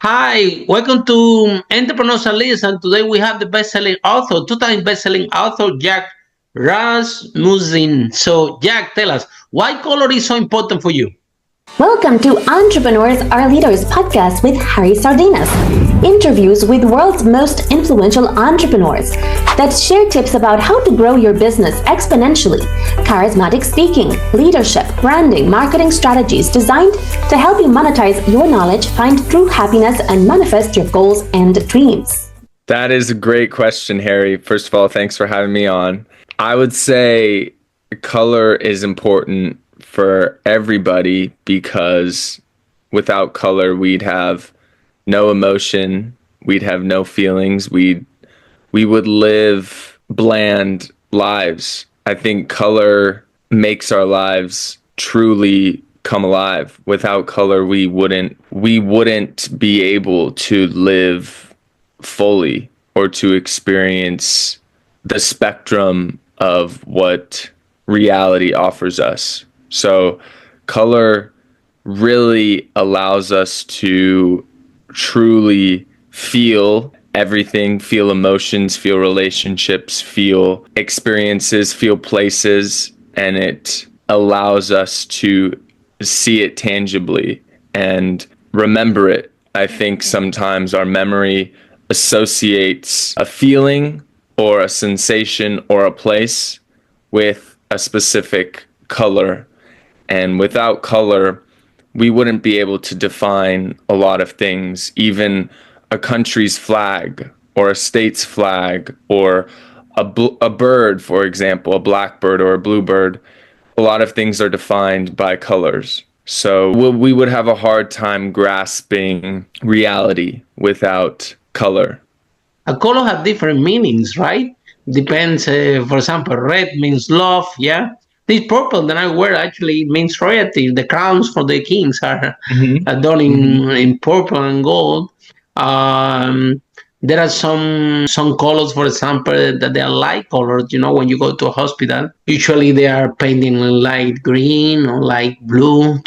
Hi, welcome to Entrepreneurs and Leaders, and today we have the best-selling author, two-time best-selling author, Jack Rasmussen. So, Jack, tell us, why color is so important for you? Welcome to Entrepreneurs Are Leaders podcast with Harry Sardinas. Interviews with world's most influential entrepreneurs that share tips about how to grow your business exponentially. Charismatic speaking, leadership, branding, marketing strategies designed to help you monetize your knowledge, find true happiness, and manifest your goals and dreams. That is a great question, Harry. First of all, thanks for having me on. I would say color is important for everybody because without color, we'd have no emotion, we'd have no feelings, we would live bland lives. I think color makes our lives truly come alive. Without color, we wouldn't be able to live fully or to experience the spectrum of what reality offers us. So color really allows us to truly feel everything, feel emotions, feel relationships, feel experiences, feel places, and it allows us to see it tangibly and remember it. I think sometimes our memory associates a feeling or a sensation or a place with a specific color. And without color, we wouldn't be able to define a lot of things, even a country's flag or a state's flag or a bird, for example, a blackbird or a bluebird. A lot of things are defined by colors. So we would have a hard time grasping reality without color. A color have different meanings, right? Depends, for example, red means love, yeah? This purple that I wear actually means royalty. The crowns for the kings are done in purple and gold. Um, there are some colors, for example, that they are light colors. You know, when you go to a hospital, usually they are painting light green or light blue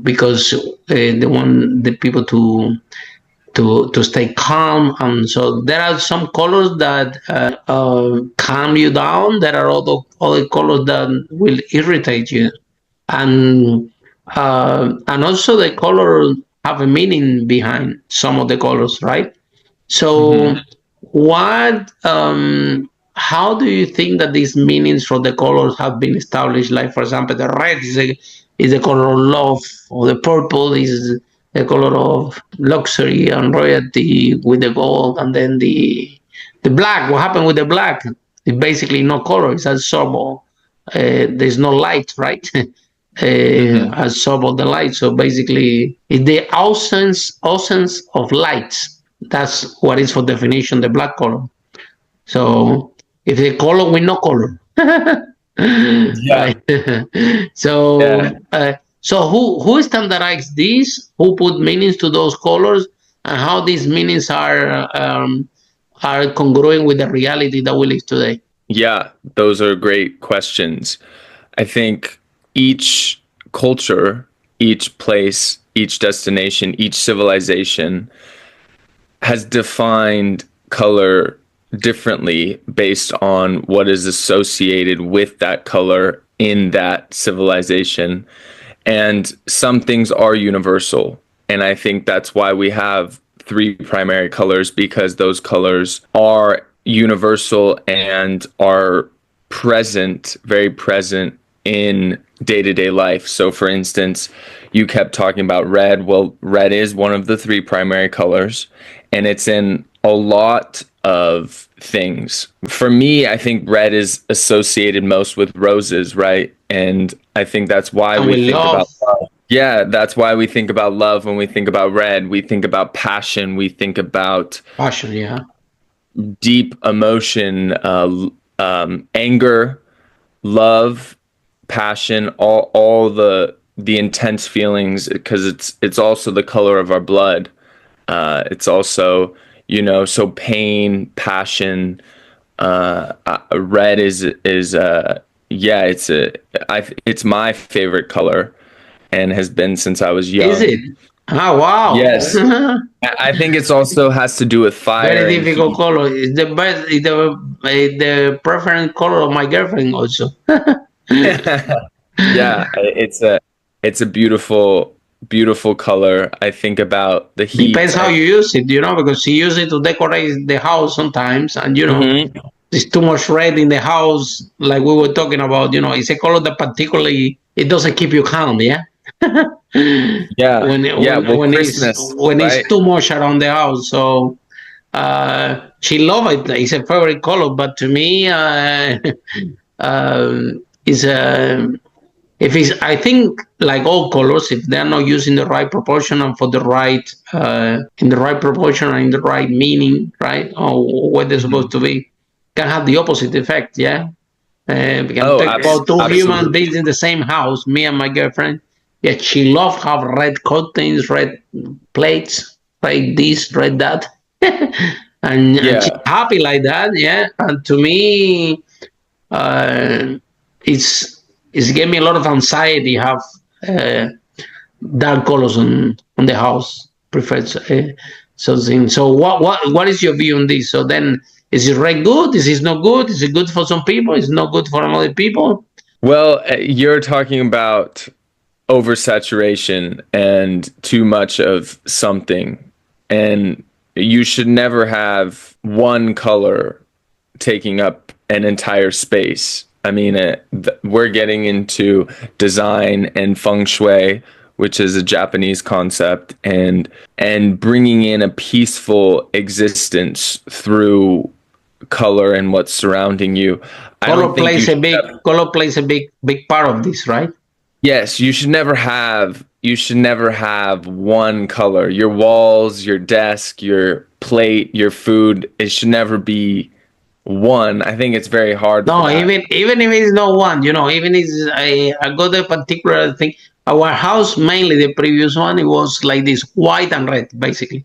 because they want the people to stay calm. And so there are some colors that calm you down. There are other colors that will irritate you, and also the color have a meaning behind some of the colors, right? So Mm-hmm. what how do you think that these meanings for the colors have been established? Like, for example, the red is the color of love, or the purple is the color of luxury and royalty with the gold, and then the black. What happened with the black? It's basically no color. It's absorbable. There's no light, right? Mm-hmm. Absorb the light. So basically, it's the absence of light. That's what is for definition the black color. So if the color with no color, Yeah. right? so Yeah. so who standardized this? Who put meanings to those colors, and how these meanings are congruent with the reality that we live today? Yeah, those are great questions. I think each culture, each place, each destination, each civilization has defined color differently based on what is associated with that color in that civilization. And some things are universal. And I think that's why we have three primary colors, because those colors are universal and are present, very present in day-to-day life. So for instance, you kept talking about red. Well, red is one of the three primary colors, and it's in a lot of things. For me, I think red is associated most with roses, right? And I think that's why And we we think love about love. Yeah, that's why we think about love when we think about red. We think about passion. We think about passion, yeah. deep emotion, anger, love, passion, all the intense feelings, because it's also the color of our blood. It's also, so pain, passion. Red yeah, it's my favorite color and has been since I was Is young. it? Ah, wow. Yes. I think it's also has to do with fire Very and difficult heat. color. It's the best. It's the preferred color of my girlfriend also. Yeah, it's a beautiful beautiful color. I think about the heat. Depends how you use it, because she uses it to decorate the house sometimes, and Mhm. there's too much red in the house, like we were talking about. It's a color that particularly it doesn't keep you calm. Yeah. Yeah. Yeah, well When Christmas, it's right? too much around the house, so she love it. It's a favorite color, but to me, is if it's, I think, like all colors, if they're not used in the right proportion and for the right in the right proportion and in the right meaning, right, or what they're supposed Mhm. to be, can have the opposite effect. Yeah. We can Oh, talk about two human absolutely. beings in the same house, me and my girlfriend. Yeah, she loves have red curtains, red plates, red this, red that, and she's Yeah. happy like that. Yeah, and to me, uh, it's it's gave me a lot of anxiety. Have uh, dark colors on the house. Preferred something. So what is your view on this? So then, is it red good? Is it not good? Is it good for some people? Is it not good for other people? Well, you're talking about oversaturation and too much of something. And you should never have one color taking up an entire space. I mean, we're getting into design and feng shui, which is a Japanese concept, and bringing in a peaceful existence through color and what's surrounding you. I don't think you should have. Color plays a big part of this, right? Yes, you should never have one color. Your walls, your desk, your plate, your food, it should never be one. I think it's very hard for No, that. even if it's not one, even if it's, I got a particular thing. Our house, mainly the previous one, it was like this, white and red, basically.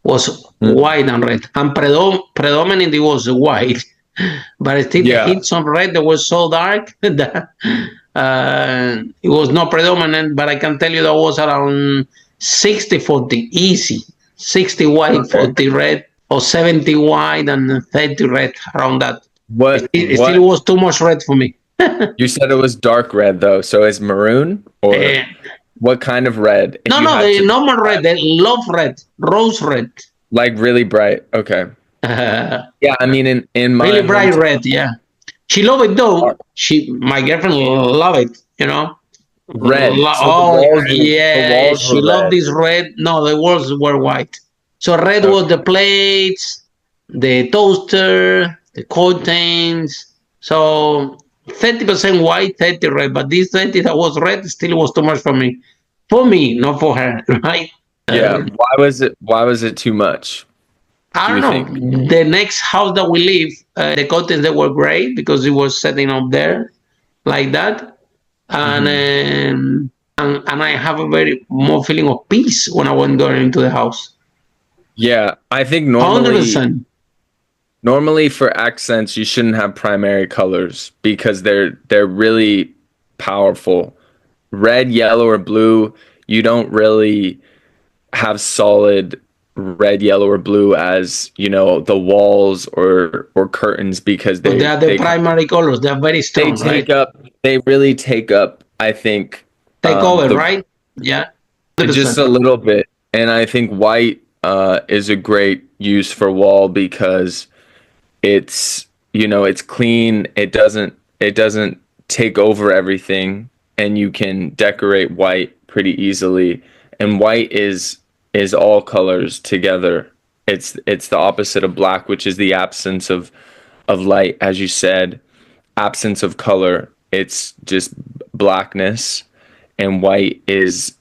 Was Mm. white and red, and predominantly was white, but still the Yeah. hints of red that was so dark that it was not predominant. But I can tell you that was around 60-40, easy, 60 white, Okay. 40 red, or 70 white and 30 red, around that. What It still what was too much red for me. you said it was dark red though, so is maroon or Uh, what kind of red if no, you no, had the to normal red, describe? the love red, rose red. Like really bright. Okay. Yeah, I mean in my Really bright hometown, red, yeah. She love it though. My girlfriend love it, red. So Oh the yeah, walls she were loved red. this red. No, the walls were white. So red was the Okay. plates, the toaster, the curtains. So 30% white, 30 red. But this 30 that was red still was too much for me. For me, not for her, right? Yeah. Uh, Why was it too much, do I you don't think? know. The next house that we live, the curtains they were great because it was setting up there like that, and Hmm. and I have a very more feeling of peace when I went going into the house. Yeah, I think 100%. normally for accents you shouldn't have primary colors because they're really powerful. Red, yellow, or blue, you don't really have solid red, yellow, or blue as, the walls or curtains because But they they are the they primary colors. They are very they strong, right? take up they really take up, I think, Take over, the right? Yeah, just 100%. a little bit. And I think white is a great use for wall because it's clean. It doesn't take over everything, and you can decorate white pretty easily. And white is all colors together. It's the opposite of black, which is the absence of light, as you said, absence of color. It's just blackness, and white is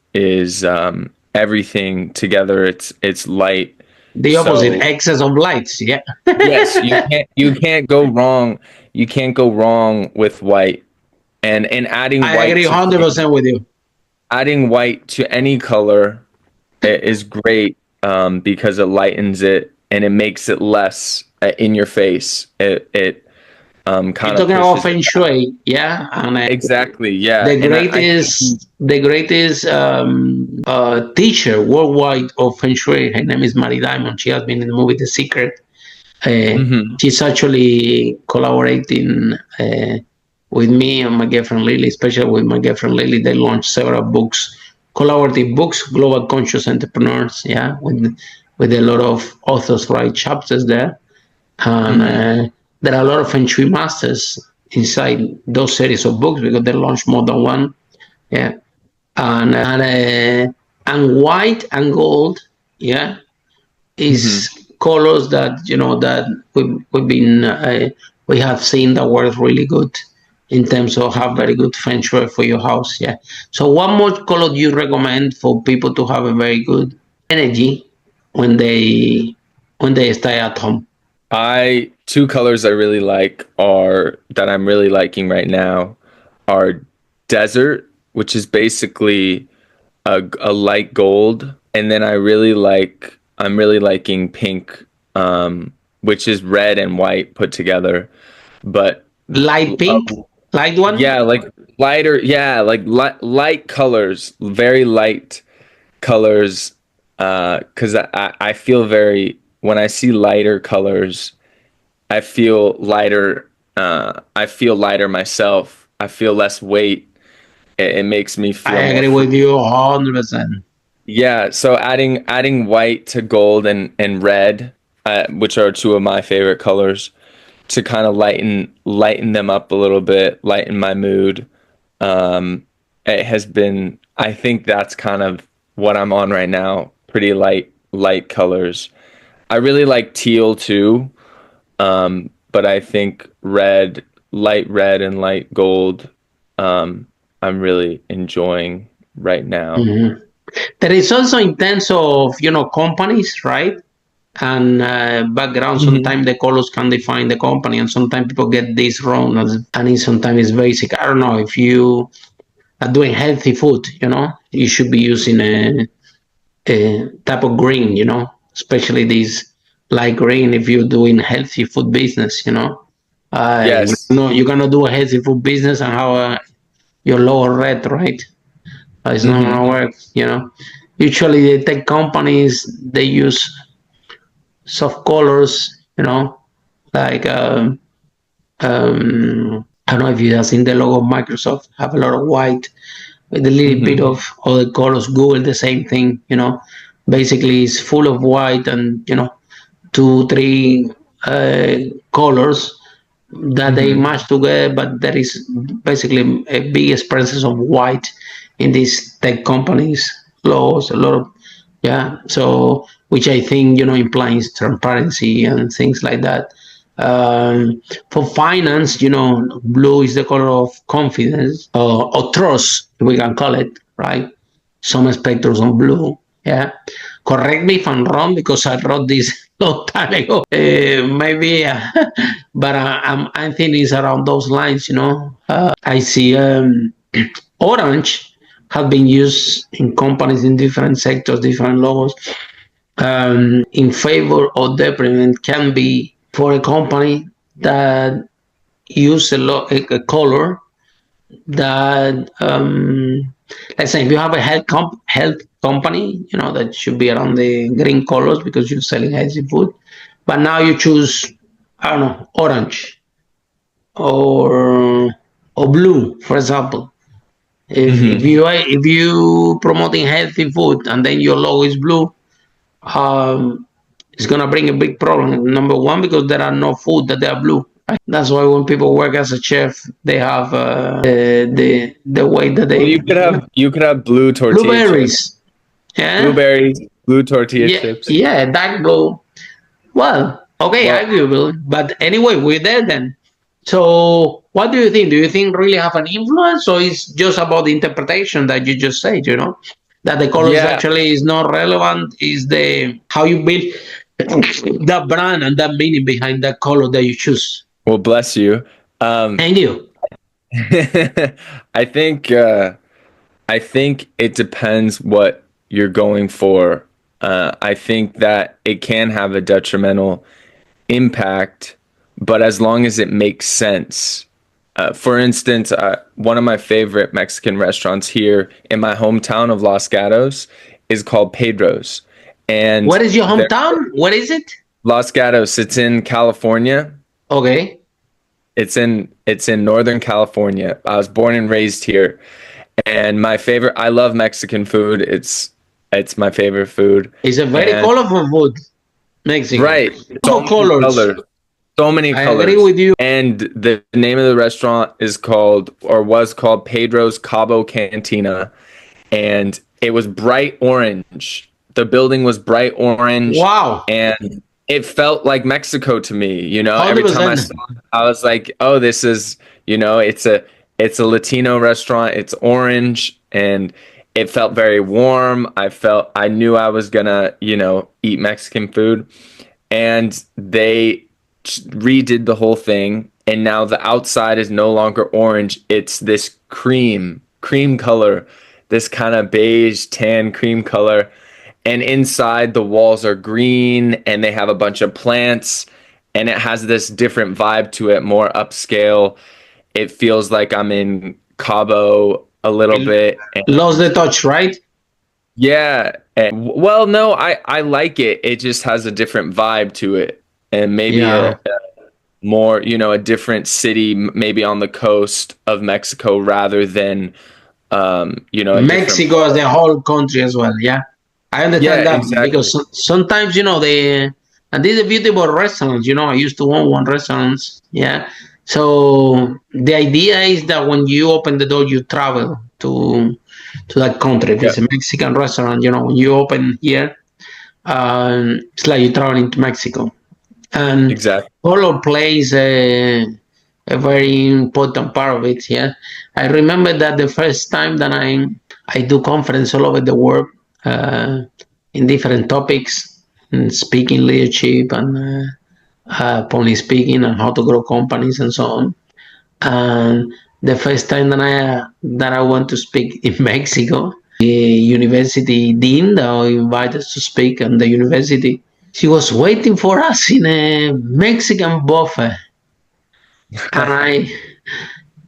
everything together. It's light. The opposite, So excess of lights. Yeah, yes, you can't go wrong. You can't go wrong with white. And adding I white agree to 100% with you. adding white to any color is great, because it lightens it and it makes it less in your face. It kind You're of talking about pushes Feng Shui, yeah, and exactly, yeah. the And I think greatest teacher worldwide of Feng Shui. Her name is Mary Diamond. She has been in the movie The Secret. mhm, She's actually collaborating with me and my girlfriend Lily, especially with my girlfriend Lily. They launched several books, collaborative books, Global Conscious Entrepreneurs, yeah, with a lot of authors write chapters there. And mhm, there are a lot of Feng Shui masters inside those series of books because they launched more than one. Yeah, and white and gold. Yeah, mhm. is colors that that we have seen that work really good in terms of have very good feng shui for your house. Yeah. So what more color do you recommend for people to have a very good energy when they stay at home? I two colors I really like are that I'm really liking right now are desert, which is basically a light gold, and then I'm really liking pink, which is red and white put together. But Light uh, pink, light one. yeah, like lighter, yeah, like light colors, very light colors. Because I feel very when I see lighter colors, I feel lighter. I feel lighter myself. I feel less weight. It makes me I feel more agree free. with you 100%. Yeah, so adding white to gold and red, which are two of my favorite colors, to kind of lighten them up a little bit, lighten my mood. It has been, I think that's kind of what I'm on right now. Pretty light colors. I really like teal too, but I think light red and light gold, I'm really enjoying right now. Mhm. There is also in terms of companies, right? And background. Mhm. Sometimes the colors can define the company, and sometimes people get this wrong. And sometimes it's basic. I don't know if you are doing healthy food. You should be using a type of green. Especially this light green if you're doing healthy food business. Yes. You cannot do a healthy food business and have your lower red, right? It's not Hmm. gonna work. Usually the tech companies they use soft colors. Like I don't know if you have seen the logo of Microsoft have a lot of white with a little bit Hmm. of other colors. Google the same thing. Basically it's full of white and two, three uh, colors that they Hmm. match together, but there is basically a big presence of white in these tech companies laws, a lot of yeah. So which I think implies transparency and things like that. For finance, blue is the color of confidence or trust, we can call it, right? Some spectrums on blue. Yeah. Correct me if I'm wrong because I wrote this long time ago. Maybe, but I think it's around those lines. I see orange have been used in companies in different sectors, different logos, in favor of detriment can be for a company that use a color that let's say if you have a health company, that should be around the green colors because you're selling healthy food. But now you choose, I don't know, orange or blue, for example. Hmm. If you promoting healthy food and then your logo is blue, it's gonna bring a big problem. Number one, because there are no food that they are blue. That's why when people work as a chef, they have the way that Well, they you could have blue tortilla chips, blueberries. Yeah, blueberries, blue tortilla yeah, chips. yeah, dark blue. Well, okay, Well, arguable, but anyway, we're there then. So, what do you think? Do you think really have an influence, or it's just about the interpretation that you just said? That the colors yeah. actually is not relevant. Is the how you build that brand and that meaning behind that color that you choose? Well, bless you. Um, And you, I think I think it depends what you're going for. I think that it can have a detrimental impact but as long as it makes sense. For instance, one of my favorite Mexican restaurants here in my hometown of Los Gatos is called Pedro's. And What is your hometown? What is it? Los Gatos, it's in California. Okay. It's in Northern California. I was born and raised here. And I love Mexican food. It's my favorite food. It's a very colorful food, Mexico. Right. So colors. So many colors. I agree with you. And the name of the restaurant was called Pedro's Cabo Cantina. And it was bright orange. The building was bright orange. Wow. And it felt like Mexico to me, 100%. Every time I saw it, I was like, oh, this is, it's a Latino restaurant. It's orange, and it felt very warm. I knew I was gonna, eat Mexican food. And they redid the whole thing, and now the outside is no longer orange. It's this cream color, this kind of beige tan cream color. And inside the walls are green, and they have a bunch of plants, and it has this different vibe to it, more upscale. It feels like I'm in Cabo a little bit. Lost the touch, right? Yeah. Well, no, I like it. It just has a different vibe to it. And maybe a more, a different city, maybe on the coast of Mexico rather than, Mexico as the whole country as well, yeah. I understand that exactly. because sometimes, and these are beautiful restaurants, I used to own one restaurant, yeah. So the idea is that when you open the door, you travel to that country. If it's a Mexican restaurant, when you open here, it's like you're traveling to Mexico. And exactly. color plays a very important part of it, yeah. I remember that the first time that I do conference all over the world, in different topics, in speaking, leadership, and public speaking, and how to grow companies and so on. And the first time that I went to speak in Mexico, the university dean that invited us to speak in the university, she was waiting for us in a Mexican buffet, and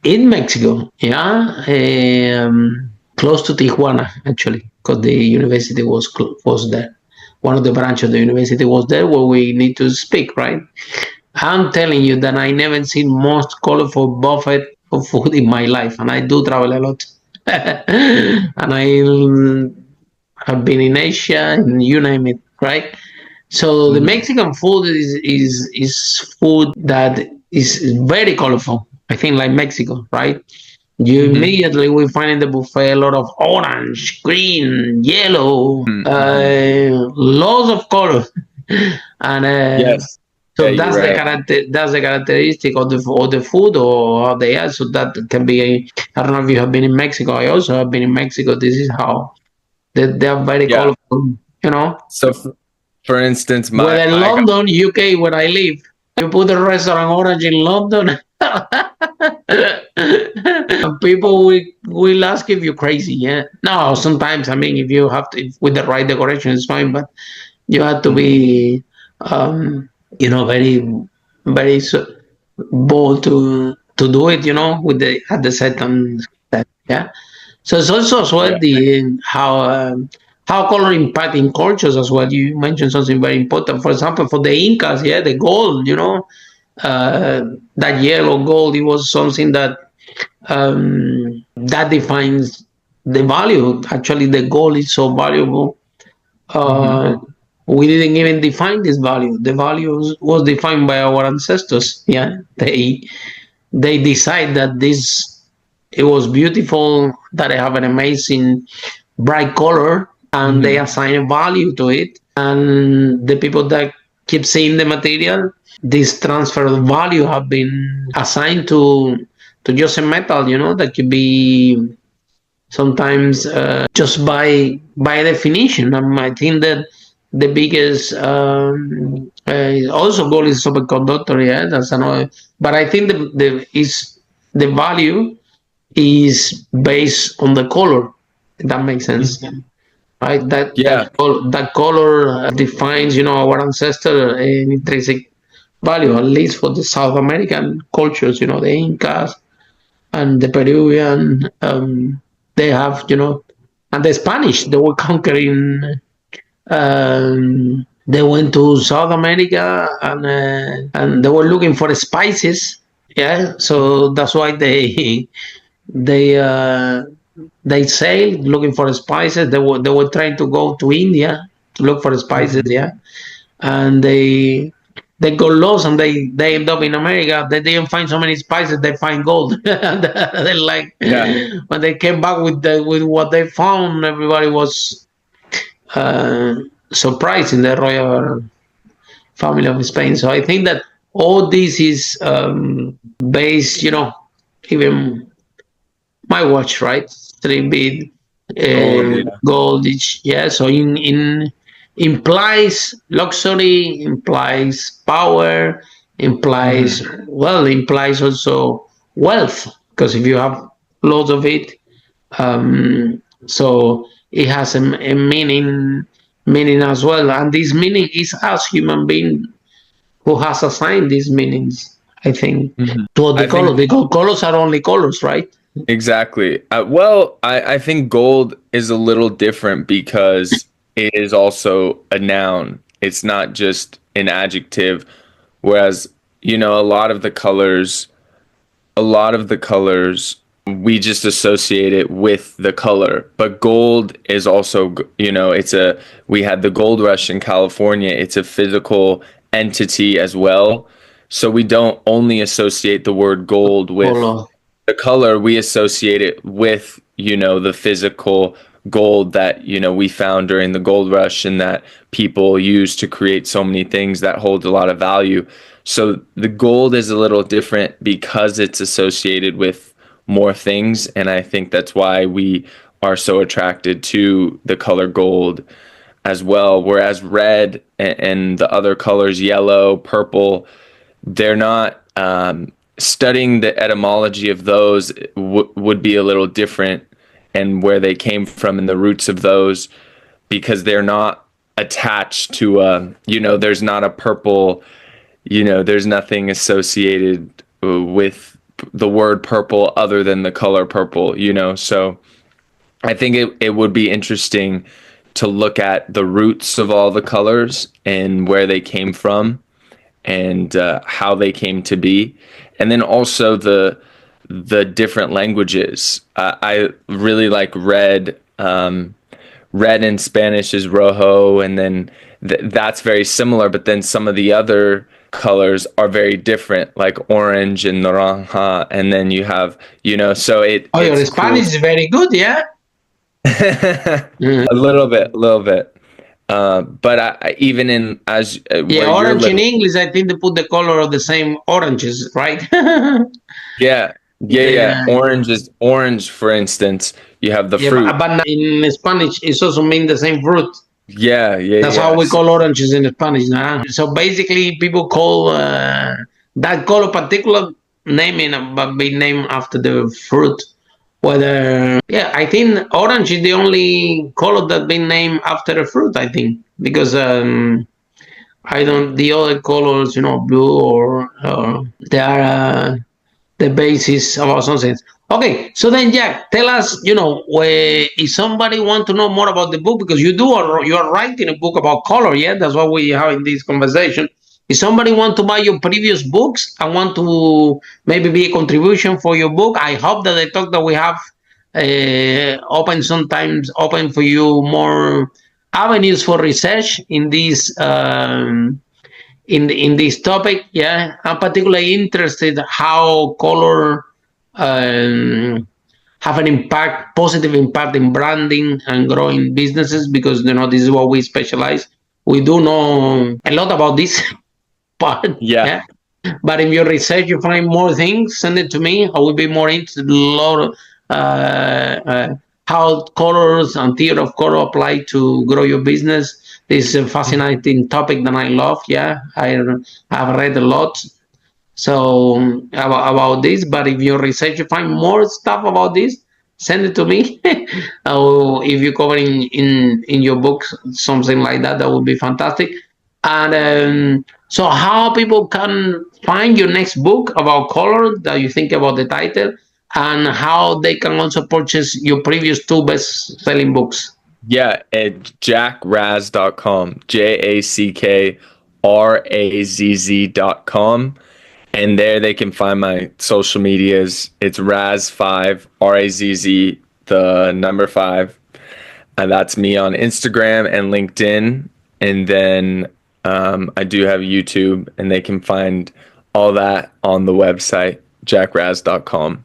in Mexico, close to Tijuana, actually, because the university was there. One of the branches of the university was there where we need to speak, right? I'm telling you that I never seen most colorful buffet of food in my life, and I do travel a lot. And I have been in Asia, and you name it, right? So the Mexican food is food that is very colorful. I think like Mexico, right? You immediately will find in the buffet a lot of orange, green, yellow, lots of color, and yes. so that's the characteristic of the food or how they are. So that can be. I don't know if you have been in Mexico. I also have been in Mexico. This is how they are very colorful. So, for instwill in London, UK, where I live, you put a restaurant orange in London. And people will ask if you're crazy. Yeah, no, sometimes, if you have to, with the right decoration, it's fine, but you have to be very, very bold to do it, with at the certain step. Yeah, so it's also as well how color impacting cultures as well. You mentioned something very important. For example, for the Incas, the gold, that yellow gold, it was something that that defines the value. Actually, the gold is so valuable. We didn't even define this value. The value was defined by our ancestors. Yeah, they decide that it was beautiful, that it have an amazing bright color, and they assign a value to it. And the people that keep seeing the material, this transfer of value have been assigned to just a metal, that could be sometimes just by definition. I think that the biggest also gold is superconductor. Yeah, that's another. But I think the value is based on the color. If that makes sense. Right, that color defines, our ancestor intrinsic value, at least for the South American cultures, the Incas and the Peruvian, they have, and the Spanish, they were conquering, they went to South America and they were looking for spices. Yeah, so that's why they they sailed looking for spices. They were trying to go to India to look for spices. Yeah, and they got lost and they end up in America. They didn't find so many spices. They find gold. They like when they came back with what they found. Everybody was uh, surprised in the royal family of Spain. So I think that all this is based, even my watch, right? 3 bit gold. Yeah. So in implies luxury, implies power, implies implies also wealth, because if you have loads of it, so it has a meaning as well, and this meaning is us human being who has assigned these meanings. I think to the color, because colors are only colors, right? Exactly. Well, I think gold is a little different because it is also a noun. It's not just an adjective. Whereas, a lot of the colors, we just associate it with the color. But gold is also, we had the gold rush in California. It's a physical entity as well. So we don't only associate the word gold with the color, we associate it with, the physical gold that, we found during the gold rush and that people use to create so many things that hold a lot of value. So the gold is a little different because it's associated with more things. And I think that's why we are so attracted to the color gold as well. Whereas red and the other colors, yellow, purple, they're not, studying the etymology of those would be a little different, and where they came from and the roots of those, because they're not attached to there's not a purple, there's nothing associated with the word purple other than the color purple, so I think it would be interesting to look at the roots of all the colors and where they came from and how they came to be, and then also the different languages. I really like red. Red in Spanish is rojo, and then that's very similar. But then some of the other colors are very different, like orange and naranja, and then you have, so it. Oh, your Spanish is very good, yeah. A little bit. But even in orange in English, I think they put the color of the same oranges, right? Yeah. Orange is orange, for instance. You have the fruit. But in Spanish, it also means the same fruit. Yeah. That's how we call oranges in Spanish. Nah? So basically, people call that color particular naming, but be named after the fruit. I think orange is the only color that been named after a fruit, I think, because the other colors, blue or they are the basis about something. Okay, so then Jack, tell us, if somebody want to know more about the book, because you are writing a book about color, yeah? That's what we have in this conversation. If somebody want to buy your previous books and want to maybe be a contribution for your book, I hope that the talk that we have open for you more avenues for research in this in this topic. Yeah, I'm particularly interested how color have an positive impact in branding and growing businesses, because this is what we specialize. We do know a lot about this part. Yeah. But in your research you find more things, send it to me. I will be more interested in how colors and theory of color apply to grow your business. This is a fascinating topic that I love. Yeah, I've read a lot about this. But if your research you find more stuff about this, send it to me. Or if you cover in your book something like that, that would be fantastic. And So how people can find your next book about color that you think about the title, and how they can also purchase your previous two best-selling books. Yeah, at jackrazz.com, JACKRAZZ.com. And there they can find my social medias. It's Raz5, RAZZ, the number 5. And that's me on Instagram and LinkedIn. And then I do have YouTube, and they can find all that on the website, jackrazz.com.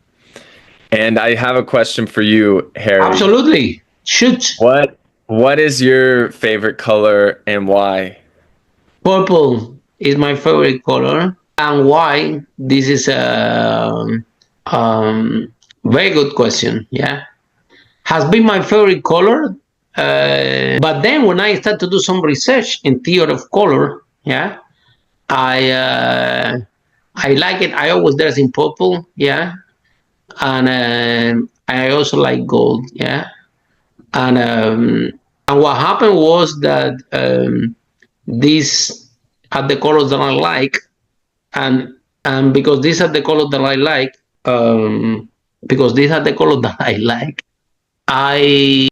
And I have a question for you, Harry. Absolutely. Shoot. What is your favorite color and why? Purple is my favorite color. And why? This is a very good question. Yeah. Has been my favorite color. But then when I started to do some research in theory of color, yeah, I like it. I always dress in purple, yeah, and I also like gold, yeah. And what happened was that these are the colors that I like, and because these are the colors that I like, because these are the colors that I like, I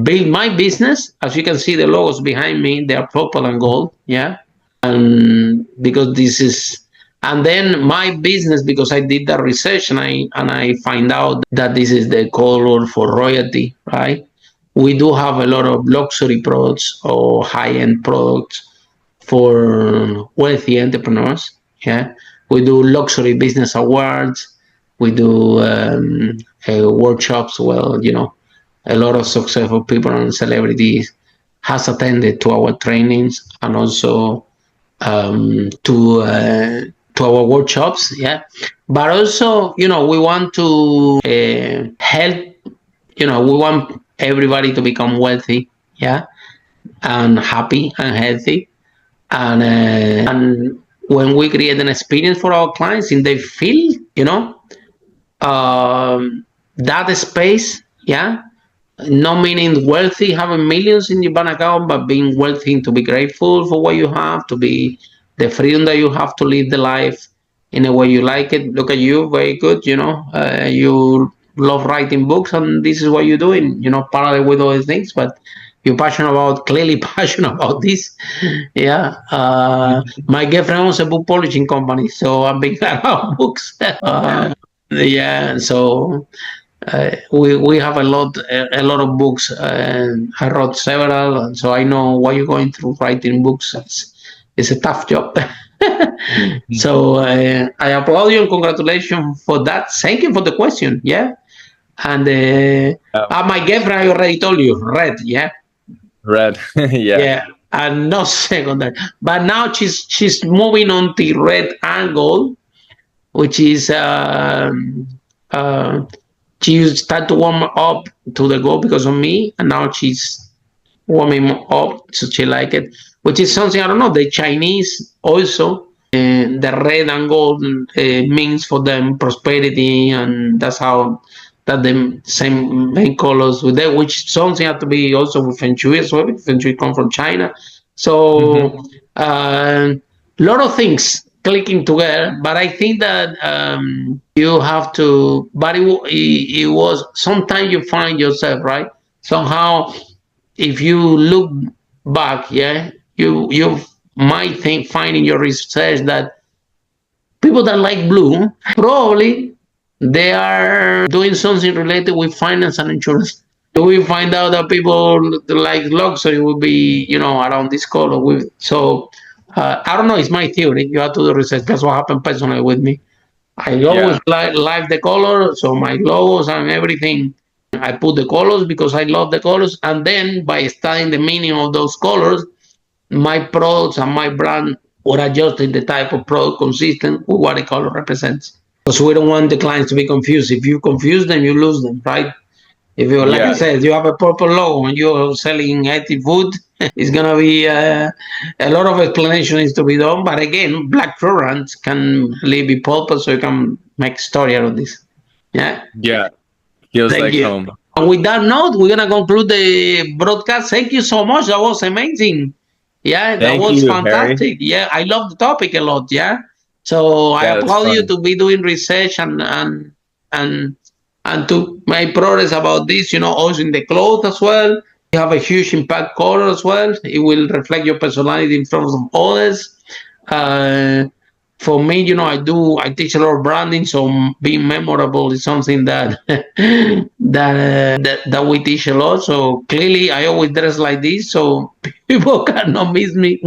build my business. As you can see, the logos behind me, they are purple and gold, yeah. And because this is, and then my business, because I did that research, and I find out that this is the color for royalty, right? We do have a lot of luxury products or high-end products for wealthy entrepreneurs. Yeah, we do luxury business awards. We do workshops. Well, a lot of successful people and celebrities has attended to our trainings, and also to our workshops. Yeah, but also, we want to help. We want everybody to become wealthy. Yeah, and happy and healthy, and when we create an experience for our clients and they feel, that space, yeah, not meaning wealthy, having millions in your bank account, but being wealthy to be grateful for what you have, to be the freedom that you have to live the life in a way you like it. Look at you, very good, you love writing books, and this is what you're doing, parallel with all these things, but you're clearly passionate about this. Yeah. My girlfriend owns a book publishing company, so I'm big fan of books. Yeah. So we have a lot of books, and I wrote several, and so I know what you're going through writing books. It's a tough job. So I applaud you and congratulations for that. Thank you for the question. Yeah. And my girlfriend, I already told you, red. Yeah. Red. Yeah. Yeah. And no secondary. But now she's moving on to red and gold, which is she started to warm up to the gold because of me, and now she's warming up, so she like it, which is something, I don't know, the Chinese also, the red and gold means for them prosperity, and that's how that the same main colors with that, which something have to be also with Feng Shui as well. Feng Shui come from China, so a lot of things clicking together. But I think that you have to. But it was sometimes you find yourself, right, somehow. If you look back, yeah, you might find in your research that people that like blue probably they are doing something related with finance and insurance. We find out that people like luxury will be, around this color. So I don't know. It's my theory. You have to do research. That's what happened personally with me. I always like the color, so my logos and everything, I put the colors because I love the colors. And then by studying the meaning of those colors, my products and my brand were adjusting the type of product consistent with what the color represents. Because we don't want the clients to be confused. If you confuse them, you lose them, right? If you, like I said, you have a purple logo and you're selling healthy food, it's gonna be a lot of explanation is to be done. But again, black florals can be purple, so you can make story out of this. Yeah. Yeah. Feels Thank like you. home. And with that note, we're gonna conclude the broadcast. Thank you so much. That was amazing. Yeah, that Thank was you, Harry. fantastic. Yeah, I love the topic a lot. Yeah, so I Yeah, that's applaud you fun. to be doing research and and to make progress about this. Also in the clothes as well. You have a huge impact color as well. It will reflect your personality in front of others. Uh, for me, I teach a lot of branding, so being memorable is something that that we teach a lot. So clearly, I always dress like this, so people cannot miss me.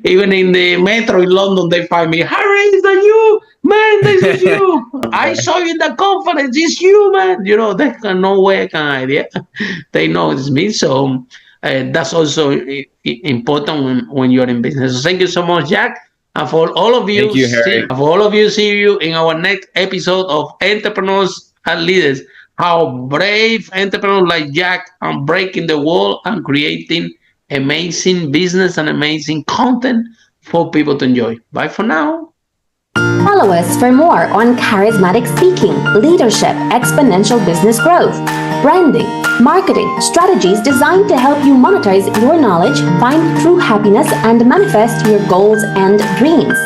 Even in the metro in London, they find me. Harry, is that you, man? This is you. I saw you in the conference. It's you, man. They can no way can idea. They know it's me. So that's also important when you're in business. So thank you so much, Jack. And for all of Thank you, you, Harry. see you in our next episode of Entrepreneurs and Leaders. How brave entrepreneurs like Jack are breaking the wall and creating amazing business and amazing content for people to enjoy. Bye for now. Follow us for more on charismatic speaking, leadership, exponential business growth, branding, marketing, strategies designed to help you monetize your knowledge, find true happiness, and manifest your goals and dreams.